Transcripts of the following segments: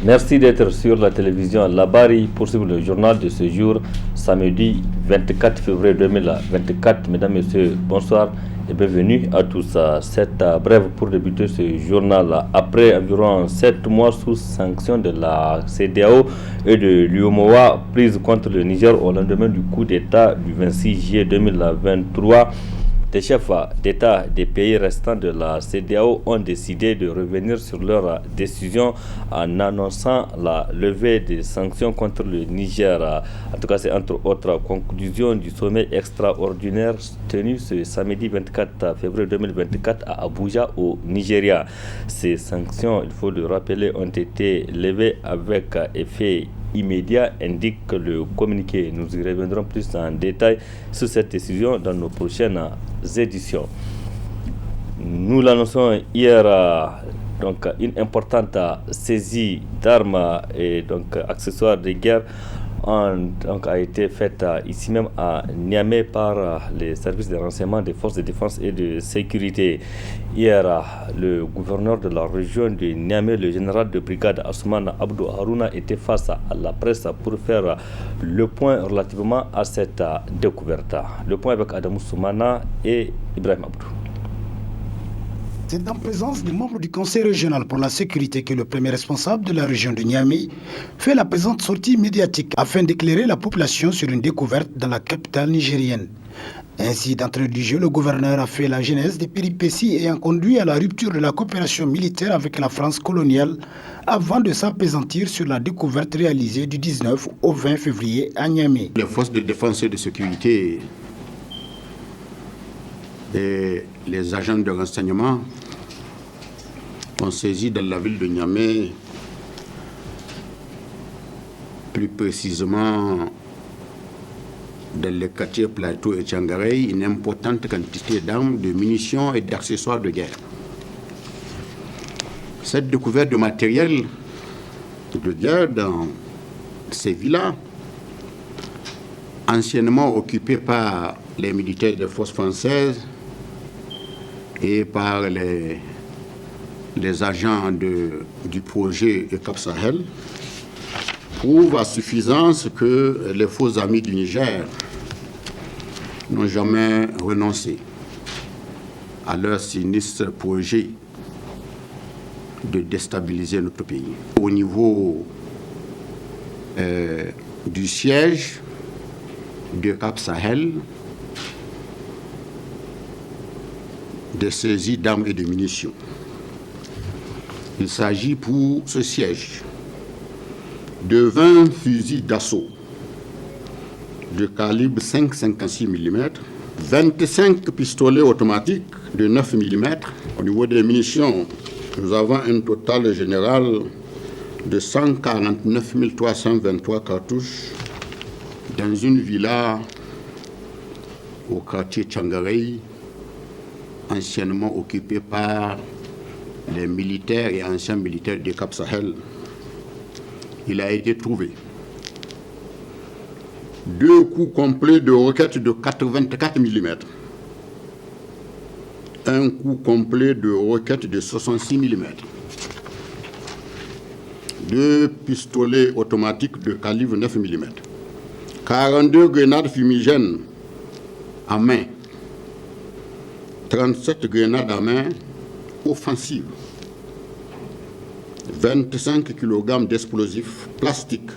Merci d'être sur la télévision Labari pour suivre le journal de ce jour, samedi 24 février 2024. Mesdames, Messieurs, bonsoir et bienvenue à tous. Cette brève pour débuter ce journal. Après environ 7 mois sous sanction de la CEDEAO et de l'UEMOA prise contre le Niger au lendemain du coup d'État du 26 juillet 2023, des chefs d'État des pays restants de la CEDEAO ont décidé de revenir sur leur décision en annonçant la levée des sanctions contre le Niger. En tout cas, c'est entre autres conclusions du sommet extraordinaire tenu ce samedi 24 février 2024 à Abuja au Nigeria. Ces sanctions, il faut le rappeler, ont été levées avec effet immédiat, indique le communiqué. Nous y reviendrons plus en détail sur cette décision dans nos prochaines éditions. Nous l'annonçons hier, donc une importante saisie d'armes et donc accessoires de guerre a été faite ici même à Niamey par les services de renseignement des forces de défense et de sécurité. Hier, le gouverneur de la région de Niamey, le général de brigade Asuman Abdou Harouna, était face à la presse pour faire le point relativement à cette découverte. Le point avec Adamou Soumana et Ibrahim Abdou. C'est en présence des membres du Conseil régional pour la sécurité que le premier responsable de la région de Niamey fait la présente sortie médiatique afin d'éclairer la population sur une découverte dans la capitale nigérienne. Ainsi, d'entrée du jeu, le gouverneur a fait la genèse des péripéties ayant conduit à la rupture de la coopération militaire avec la France coloniale avant de s'apaisantir sur la découverte réalisée du 19 au 20 février à Niamey. Les forces de défense et de sécurité et les agents de renseignement ont saisi dans la ville de Niamey, plus précisément dans les quartiers Plateau et Tchangarey, une importante quantité d'armes, de munitions et d'accessoires de guerre. Cette découverte de matériel de guerre dans ces villas, anciennement occupées par les militaires des forces françaises et par les agents du projet ECAP Sahel, prouve à suffisance que les faux amis du Niger n'ont jamais renoncé à leur sinistre projet de déstabiliser notre pays. Au niveau du siège de ECAP Sahel, des saisies d'armes et de munitions. Il s'agit pour ce siège de 20 fusils d'assaut de calibre 5,56 mm, 25 pistolets automatiques de 9 mm. Au niveau des munitions, nous avons un total général de 149 323 cartouches dans une villa au quartier Tchangarey, anciennement occupé par les militaires et anciens militaires de Cap Sahel. Il a été trouvé 2 coups complets de roquettes de 84 mm, un coup complet de roquettes de 66 mm, 2 pistolets automatiques de calibre 9 mm, 42 grenades fumigènes à main, 37 grenades à main offensives, 25 kg d'explosifs plastiques,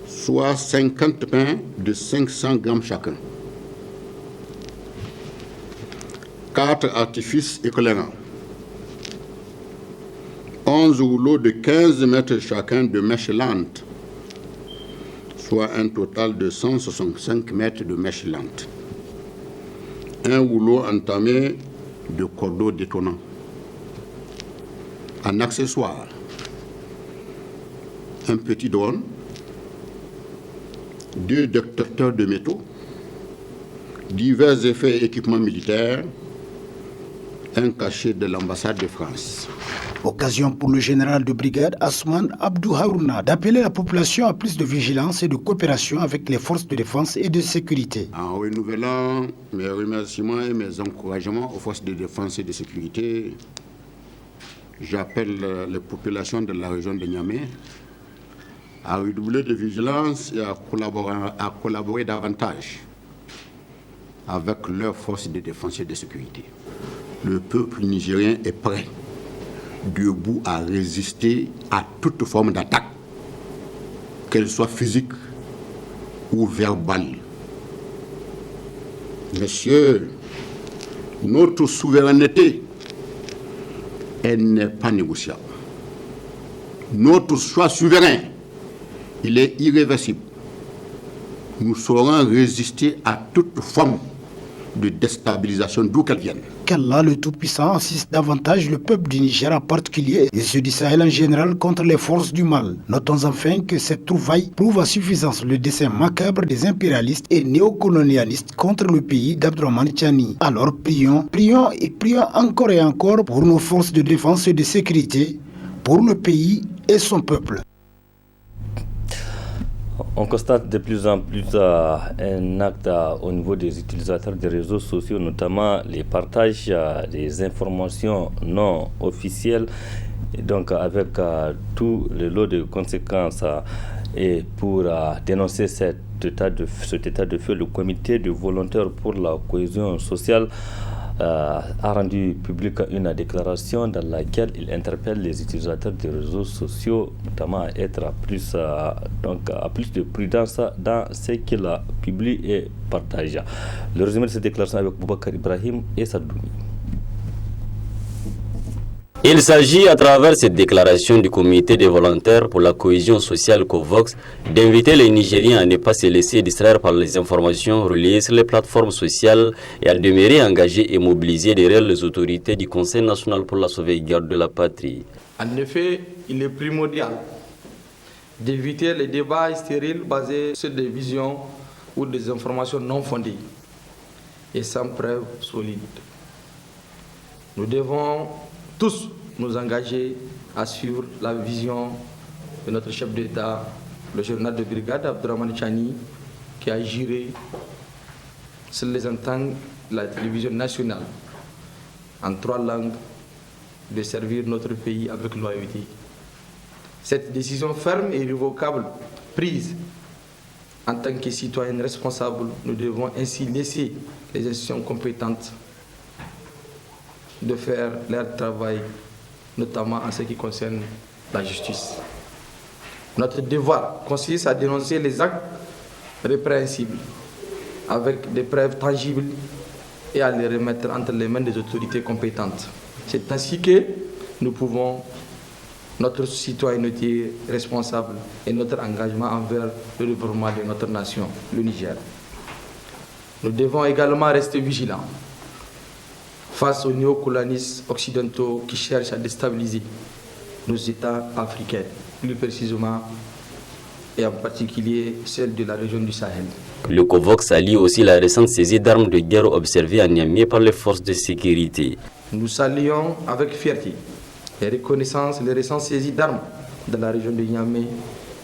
soit 50 pains de 500 grammes chacun, 4 artifices éclairants, 11 rouleaux de 15 mètres chacun de mèches lentes, soit un total de 165 mètres de mèches lentes, un rouleau entamé de cordeaux détonnants. En accessoire, un petit drone, 2 détecteurs de métaux, divers effets et équipements militaires, un cachet de l'ambassade de France. Occasion pour le général de brigade Asuman Abdou Harouna d'appeler la population à plus de vigilance et de coopération avec les forces de défense et de sécurité. En renouvelant mes remerciements et mes encouragements aux forces de défense et de sécurité, j'appelle les populations de la région de Niamey à redoubler de vigilance et à collaborer davantage avec leurs forces de défense et de sécurité. Le peuple nigérien est prêt, debout à résister à toute forme d'attaque, qu'elle soit physique ou verbale. Messieurs, notre souveraineté, elle n'est pas négociable. Notre choix souverain, il est irréversible. Nous saurons résister à toute forme de déstabilisation d'où qu'elle vienne. Qu'Allah le Tout-Puissant assiste davantage le peuple du Niger en particulier et ceux du Sahel en général contre les forces du mal. Notons enfin que cette trouvaille prouve à suffisance le dessein macabre des impérialistes et néocolonialistes contre le pays d'Abdourahmane Tchani. Alors prions encore et encore pour nos forces de défense et de sécurité, pour le pays et son peuple. On constate de plus en plus un acte au niveau des utilisateurs des réseaux sociaux, notamment les partages des informations non officielles, et donc avec tout le lot de conséquences. Et pour dénoncer cet état de feu, le comité de volontaires pour la cohésion sociale a rendu publique une déclaration dans laquelle il interpelle les utilisateurs des réseaux sociaux, notamment à être à plus de prudence dans ce qu'ils publient et partagent. Le résumé de cette déclaration avec Boubacar Ibrahim et Sadouni. Il s'agit, à travers cette déclaration du comité des volontaires pour la cohésion sociale COVOX, d'inviter les Nigériens à ne pas se laisser distraire par les informations relayées sur les plateformes sociales et à demeurer engagés et mobilisés derrière les autorités du Conseil national pour la sauvegarde de la patrie. En effet, il est primordial d'éviter les débats stériles basés sur des visions ou des informations non fondées et sans preuve solide. Nous devons tous nous engager à suivre la vision de notre chef d'État, le général de brigade Abdourahmane Tchani, qui a juré sur les antennes de la télévision nationale en 3 langues de servir notre pays avec loyauté. Cette décision ferme et irrévocable prise en tant que citoyens responsables, nous devons ainsi laisser les institutions compétentes de faire leur travail, notamment en ce qui concerne la justice. Notre devoir consiste à dénoncer les actes répréhensibles avec des preuves tangibles et à les remettre entre les mains des autorités compétentes. C'est ainsi que nous pouvons notre citoyenneté responsable et notre engagement envers le développement de notre nation, le Niger. Nous devons également rester vigilants face aux néocolonialistes occidentaux qui cherchent à déstabiliser nos États africains, plus précisément et en particulier celle de la région du Sahel. Le COVOX allie aussi la récente saisie d'armes de guerre observée à Niamey par les forces de sécurité. Nous saluons avec fierté et reconnaissance les récentes saisies d'armes dans la région de Niamey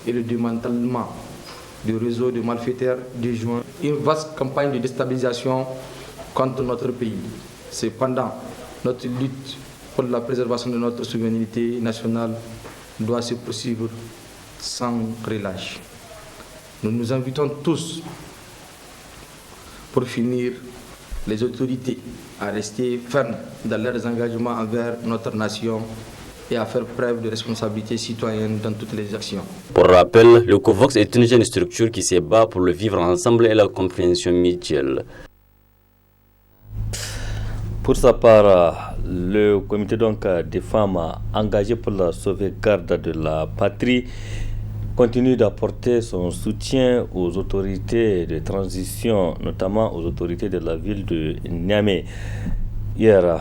et le démantèlement du réseau de malfaiteurs déjoint une vaste campagne de déstabilisation contre notre pays. Cependant, notre lutte pour la préservation de notre souveraineté nationale doit se poursuivre sans relâche. Nous nous invitons tous, pour finir, les autorités à rester fermes dans leurs engagements envers notre nation et à faire preuve de responsabilité citoyenne dans toutes les actions. Pour rappel, le COVOX est une jeune structure qui se bat pour le vivre ensemble et la compréhension mutuelle. Pour sa part, le comité des femmes engagées pour la sauvegarde de la patrie continue d'apporter son soutien aux autorités de transition, notamment aux autorités de la ville de Niamey. Hier,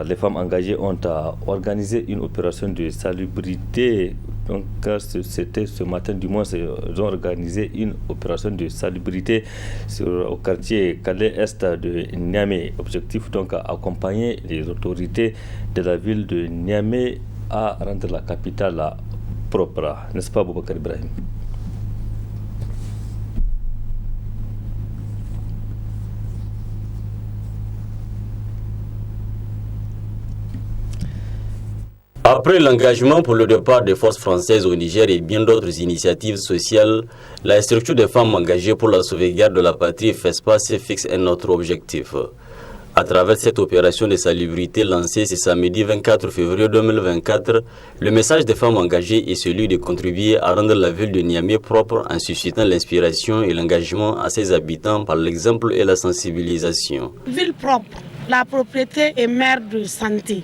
les femmes engagées ont organisé une opération de salubrité. C'était ce matin, du moins, ils ont organisé une opération de salubrité au quartier Calais-Est de Niamey. Objectif accompagner les autorités de la ville de Niamey à rendre la capitale propre. N'est-ce pas, Boubacar Ibrahim? Après l'engagement pour le départ des forces françaises au Niger et bien d'autres initiatives sociales, la structure des femmes engagées pour la sauvegarde de la patrie FESPA se fixe un autre objectif. À travers cette opération de salubrité lancée ce samedi 24 février 2024, le message des femmes engagées est celui de contribuer à rendre la ville de Niamey propre en suscitant l'inspiration et l'engagement à ses habitants par l'exemple et la sensibilisation. Ville propre. La propriété est mère de santé.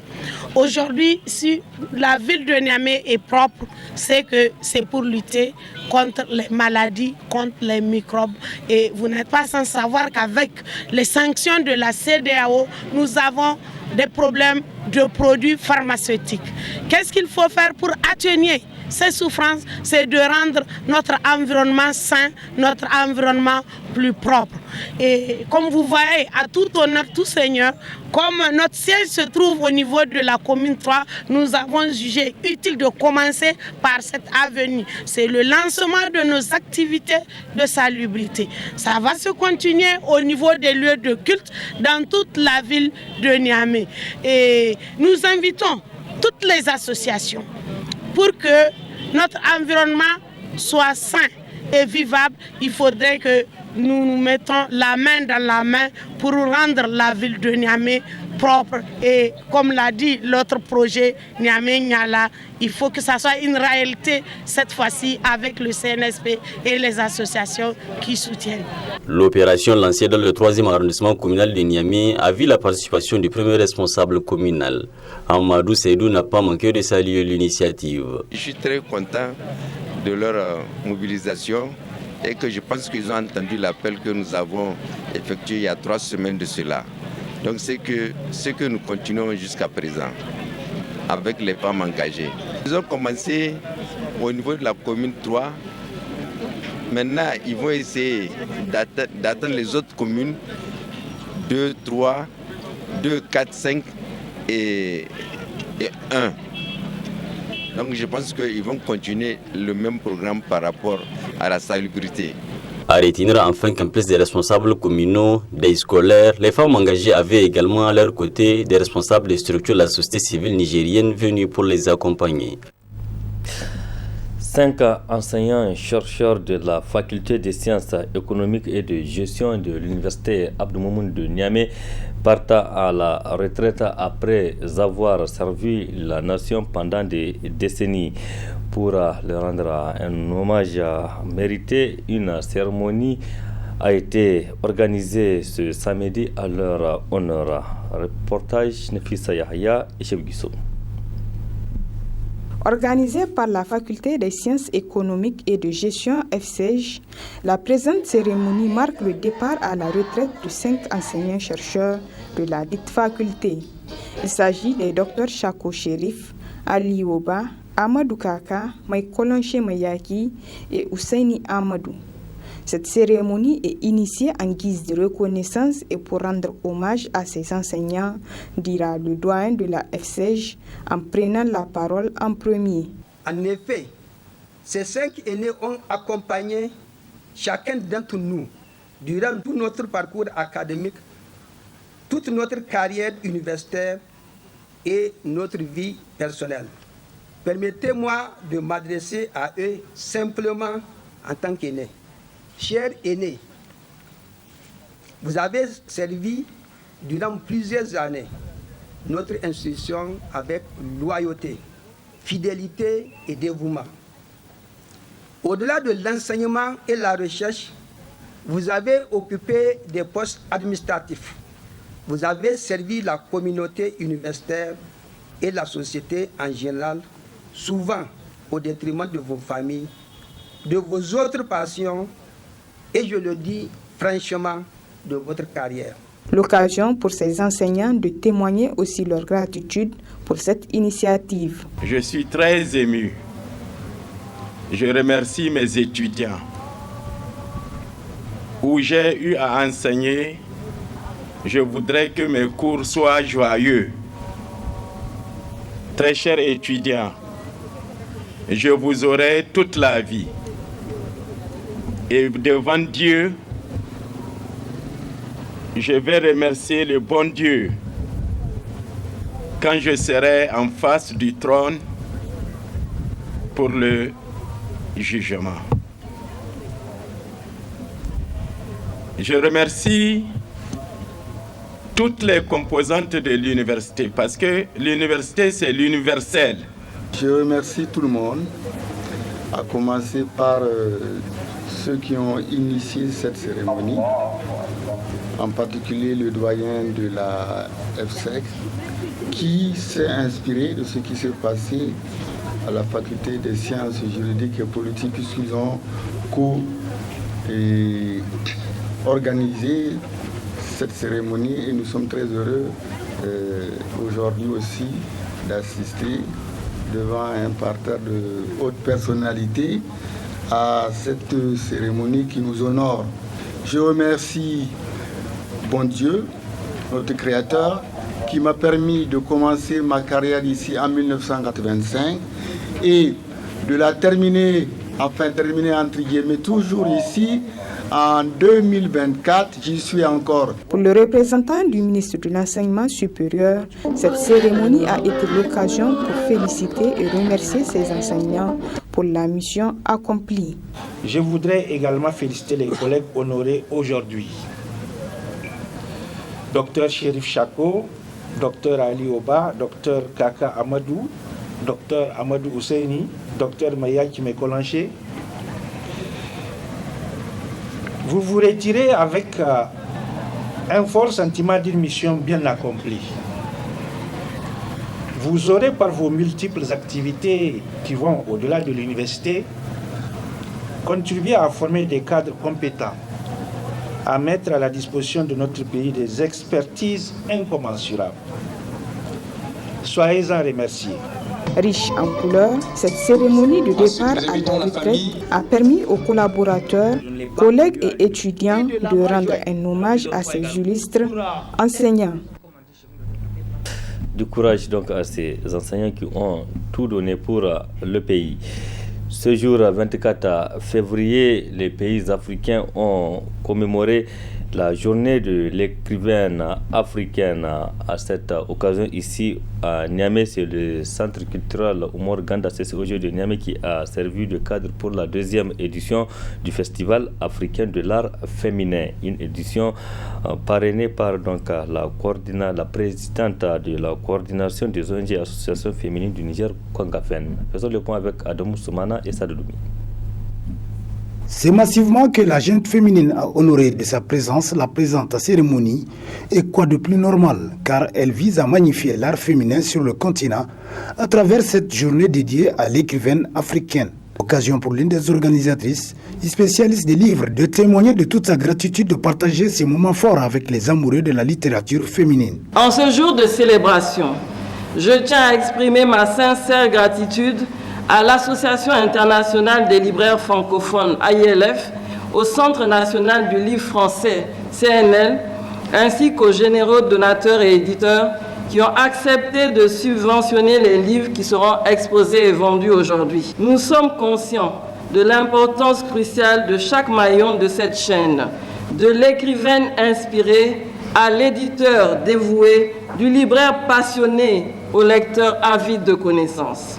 Aujourd'hui, si la ville de Niamey est propre, c'est que c'est pour lutter contre les maladies, contre les microbes. Et vous n'êtes pas sans savoir qu'avec les sanctions de la CEDEAO, nous avons des problèmes de produits pharmaceutiques. Qu'est-ce qu'il faut faire pour atténuer ces souffrances? C'est de rendre notre environnement sain, notre environnement plus propre. Et comme vous voyez, à tout honneur, tout seigneur, comme notre siège se trouve au niveau de la commune 3, nous avons jugé utile de commencer par cette avenue. C'est le lancement de nos activités de salubrité. Ça va se continuer au niveau des lieux de culte dans toute la ville de Niamey. Et nous invitons toutes les associations pour que notre environnement soit sain et vivable. Il faudrait que nous nous mettons la main dans la main pour rendre la ville de Niamey propre. Et comme l'a dit l'autre projet Niamey-Niala, il faut que ça soit une réalité cette fois-ci avec le CNSP et les associations qui soutiennent. L'opération lancée dans le 3e arrondissement communal de Niamey a vu la participation du premier responsable communal. Amadou Seydou n'a pas manqué de saluer l'initiative. Je suis très content de leur mobilisation et que je pense qu'ils ont entendu l'appel que nous avons effectué il y a 3 semaines de cela. Donc c'est ce que nous continuons jusqu'à présent avec les femmes engagées. Ils ont commencé au niveau de la commune 3. Maintenant, ils vont essayer d'atteindre les autres communes 2, 3, 2, 4, 5 et 1. Donc je pense qu'ils vont continuer le même programme par rapport à la salubrité. À retenir enfin qu'en plus des responsables communaux, des scolaires, les femmes engagées avaient également à leur côté des responsables des structures de la société civile nigérienne venus pour les accompagner. 5 enseignants et chercheurs de la faculté des sciences économiques et de gestion de l'université Abdou Moumouni de Niamey partent à la retraite après avoir servi la nation pendant des décennies. Pour leur rendre un hommage mérité, une cérémonie a été organisée ce samedi à leur honneur. Reportage Nefissa Yahya et Cheb Guissou. Organisée par la Faculté des sciences économiques et de gestion FCEG, la présente cérémonie marque le départ à la retraite de 5 enseignants-chercheurs de la dite faculté. Il s'agit des Dr Chako Chérif, Ali Oba, Amadou Kaka, Maïkolonche Mayaki et Ousseini Amadou. Cette cérémonie est initiée en guise de reconnaissance et pour rendre hommage à ces enseignants, dira le doyen de la FCEG en prenant la parole en premier. En effet, ces 5 aînés ont accompagné chacun d'entre nous durant tout notre parcours académique, toute notre carrière universitaire et notre vie personnelle. Permettez-moi de m'adresser à eux simplement en tant qu'aînés. Chers aînés, vous avez servi durant plusieurs années notre institution avec loyauté, fidélité et dévouement. Au-delà de l'enseignement et la recherche, vous avez occupé des postes administratifs. Vous avez servi la communauté universitaire et la société en général, souvent au détriment de vos familles, de vos autres passions, et je le dis franchement, de votre carrière. L'occasion pour ces enseignants de témoigner aussi leur gratitude pour cette initiative. Je suis très ému. Je remercie mes étudiants où j'ai eu à enseigner. Je voudrais que mes cours soient joyeux. Très chers étudiants, je vous aurai toute la vie. Et devant Dieu, je vais remercier le bon Dieu quand je serai en face du trône pour le jugement. Je remercie toutes les composantes de l'université parce que l'université, c'est l'universel. Je remercie tout le monde, à commencer par ceux qui ont initié cette cérémonie, en particulier le doyen de la FSEC, qui s'est inspiré de ce qui s'est passé à la faculté des sciences juridiques et politiques, puisqu'ils ont organisé cette cérémonie et nous sommes très heureux aujourd'hui aussi d'assister devant un parterre de hautes personnalités à cette cérémonie qui nous honore. Je remercie bon Dieu, notre Créateur, qui m'a permis de commencer ma carrière ici en 1985 et de la terminer, entre guillemets, toujours ici. En 2024, j'y suis encore. Pour le représentant du ministre de l'Enseignement supérieur, cette cérémonie a été l'occasion pour féliciter et remercier ses enseignants pour la mission accomplie. Je voudrais également féliciter les collègues honorés aujourd'hui. Dr Chérif Chako, Dr Ali Oba, Dr Kaka Amadou, Dr Amadou Ousseini, Dr Maya Kimekolanché. Vous vous retirez avec un fort sentiment d'une mission bien accomplie. Vous aurez par vos multiples activités qui vont au-delà de l'université contribué à former des cadres compétents, à mettre à la disposition de notre pays des expertises incommensurables. Soyez-en remerciés. Riche en couleurs, cette cérémonie de départ à la retraite a permis aux collaborateurs, collègues et étudiants de rendre un hommage à ces illustres enseignants. Du courage donc à ces enseignants qui ont tout donné pour le pays. Ce jour 24 février, les pays africains ont commémoré la journée de l'écrivaine africaine. À cette occasion, ici à Niamey, c'est le centre culturel Oumar Ganda CCOG de Niamey qui a servi de cadre pour la deuxième édition du Festival africain de l'art féminin. Une édition parrainée par donc, la présidente de la coordination des ONG et associations féminines du Niger, Kongafen. Faisons le point avec Adamou Soumana et Sadoumi. C'est massivement que la gente féminine a honoré de sa présence la présente cérémonie, et quoi de plus normal, car elle vise à magnifier l'art féminin sur le continent à travers cette journée dédiée à l'écrivaine africaine. Occasion pour l'une des organisatrices, spécialiste des livres, de témoigner de toute sa gratitude de partager ces moments forts avec les amoureux de la littérature féminine. En ce jour de célébration, je tiens à exprimer ma sincère gratitude à l'Association internationale des libraires francophones, AILF, au Centre national du livre français, CNL, ainsi qu'aux généreux donateurs et éditeurs qui ont accepté de subventionner les livres qui seront exposés et vendus aujourd'hui. Nous sommes conscients de l'importance cruciale de chaque maillon de cette chaîne, de l'écrivaine inspirée à l'éditeur dévoué, du libraire passionné au lecteur avide de connaissances.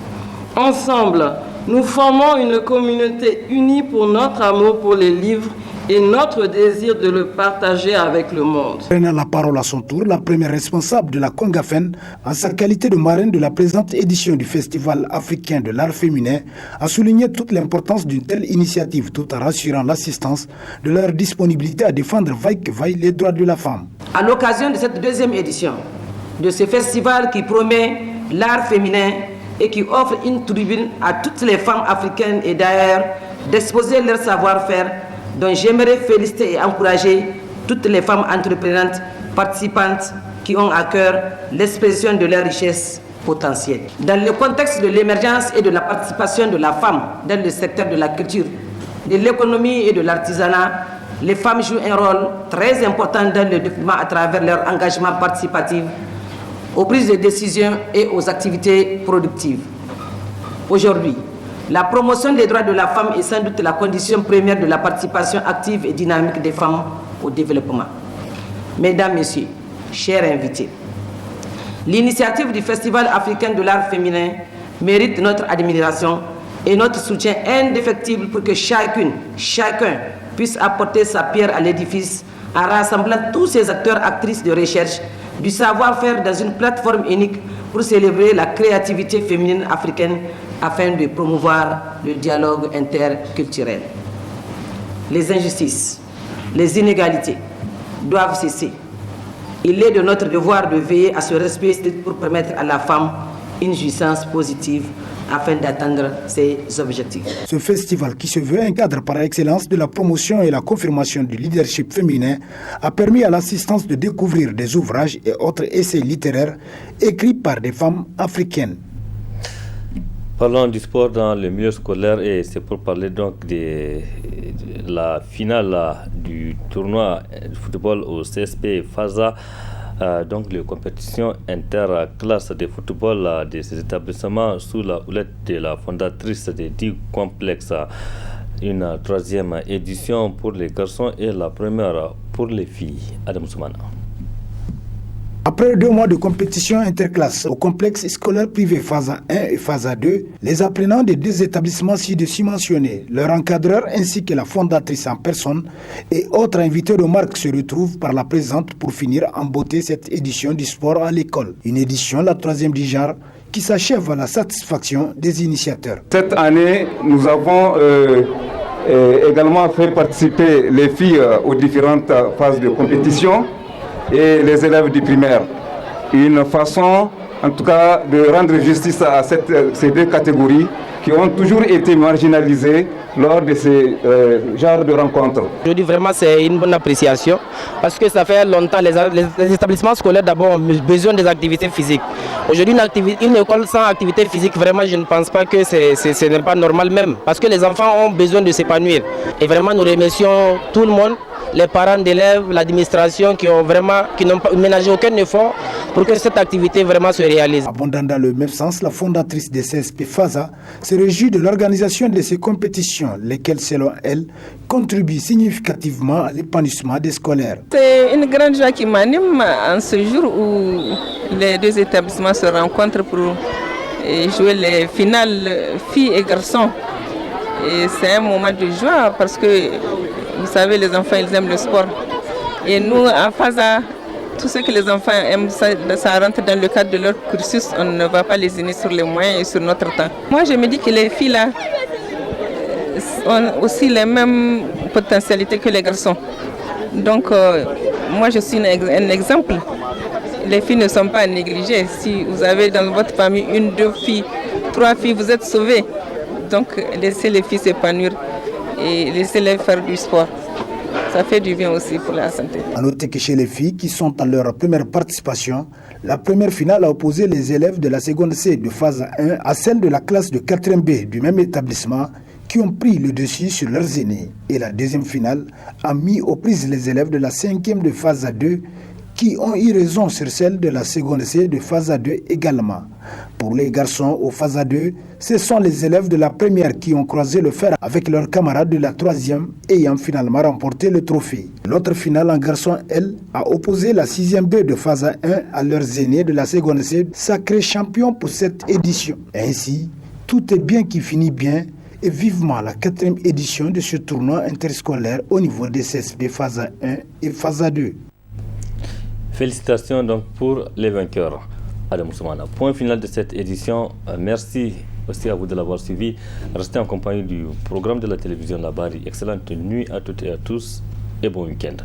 Ensemble, nous formons une communauté unie pour notre amour pour les livres et notre désir de le partager avec le monde. Prenant la parole à son tour, la première responsable de la Kongafen, en sa qualité de marraine de la présente édition du Festival africain de l'art féminin, a souligné toute l'importance d'une telle initiative tout en rassurant l'assistance de leur disponibilité à défendre vaille que vaille les droits de la femme. À l'occasion de cette deuxième édition de ce festival qui promet l'art féminin et qui offre une tribune à toutes les femmes africaines et d'ailleurs d'exposer leur savoir-faire, dont j'aimerais féliciter et encourager toutes les femmes entreprenantes participantes qui ont à cœur l'expression de leur richesse potentielle. Dans le contexte de l'émergence et de la participation de la femme dans le secteur de la culture, de l'économie et de l'artisanat, les femmes jouent un rôle très important dans le développement à travers leur engagement participatif aux prises de décision et aux activités productives. Aujourd'hui, la promotion des droits de la femme est sans doute la condition première de la participation active et dynamique des femmes au développement. Mesdames, Messieurs, chers invités, L'initiative du Festival africain de l'art féminin mérite notre admiration et notre soutien indéfectible pour que chacun puisse apporter sa pierre à l'édifice en rassemblant tous ces acteurs, actrices de recherche, du savoir-faire dans une plateforme unique pour célébrer la créativité féminine africaine afin de promouvoir le dialogue interculturel. Les injustices, les inégalités doivent cesser. Il est de notre devoir de veiller à ce respect pour permettre à la femme une jouissance positive afin d'atteindre ses objectifs. Ce festival, qui se veut un cadre par excellence de la promotion et la confirmation du leadership féminin, a permis à l'assistance de découvrir des ouvrages et autres essais littéraires écrits par des femmes africaines. Parlons du sport dans le milieu scolaire et c'est pour parler donc de la finale du tournoi de football au CSP FASA. Donc les compétitions interclasses de football de ces établissements sous la houlette de la fondatrice des 10 complexes. Une 3e édition pour les garçons et la première pour les filles. Adam Soumana. Après 2 mois de compétition interclasse au complexe scolaire privé FASA 1 et FASA 2, les apprenants des 2 établissements ci-dessus mentionnés, leur encadreur ainsi que la fondatrice en personne et autres invités de marque se retrouvent par la présente pour finir en beauté cette édition du sport à l'école. Une édition, la 3e du genre, qui s'achève à la satisfaction des initiateurs. Cette année, nous avons également fait participer les filles aux différentes phases de compétition et les élèves du primaire. Une façon, en tout cas, de rendre justice à ces 2 catégories qui ont toujours été marginalisées lors de ces genres de rencontres. Aujourd'hui, vraiment, c'est une bonne appréciation parce que ça fait longtemps, les établissements scolaires d'abord ont besoin des activités physiques. Aujourd'hui, une école sans activité physique, vraiment, je ne pense pas que ce n'est pas normal même parce que les enfants ont besoin de s'épanouir. Et vraiment, nous remercions tout le monde, les parents d'élèves, l'administration qui n'ont pas ménagé aucun effort pour que cette activité vraiment se réalise. Abondant dans le même sens, la fondatrice des CSP FASA se réjouit de l'organisation de ces compétitions, lesquelles, selon elle, contribuent significativement à l'épanouissement des scolaires. C'est une grande joie qui m'anime en ce jour où les 2 établissements se rencontrent pour jouer les finales filles et garçons. Et c'est un moment de joie parce que, vous savez, les enfants, ils aiment le sport. Et nous, à FASA, tout ce que les enfants aiment, ça rentre dans le cadre de leur cursus. On ne va pas les unir sur les moyens et sur notre temps. Moi, je me dis que les filles, là, ont aussi les mêmes potentialités que les garçons. Donc, moi, je suis un exemple. Les filles ne sont pas négligées. Si vous avez dans votre famille 1, 2 filles, 3 filles, vous êtes sauvés. Donc, laissez les filles s'épanouir et laissez-les faire du sport. Ça fait du bien aussi pour la santé. A noter que chez les filles qui sont à leur première participation, la première finale a opposé les élèves de la seconde C de phase 1 à celle de la classe de 4e B du même établissement qui ont pris le dessus sur leurs aînés. Et la deuxième finale a mis aux prises les élèves de la 5e de phase 2 qui ont eu raison sur celle de la seconde C de phase 2 également. Pour les garçons au phase 2, ce sont les élèves de la première qui ont croisé le fer avec leurs camarades de la 3e ayant finalement remporté le trophée. L'autre finale en garçon, elle, a opposé la 6e B de phase 1 à leurs aînés de la seconde C, sacrés champions pour cette édition. Ainsi, tout est bien qui finit bien et vivement la 4e édition de ce tournoi interscolaire au niveau des CSP phase 1 et phase 2. Félicitations donc pour les vainqueurs. Adam Soumana. Point final de cette édition. Merci aussi à vous de l'avoir suivi. Restez en compagnie du programme de la télévision Labari. Excellente nuit à toutes et à tous et bon week-end.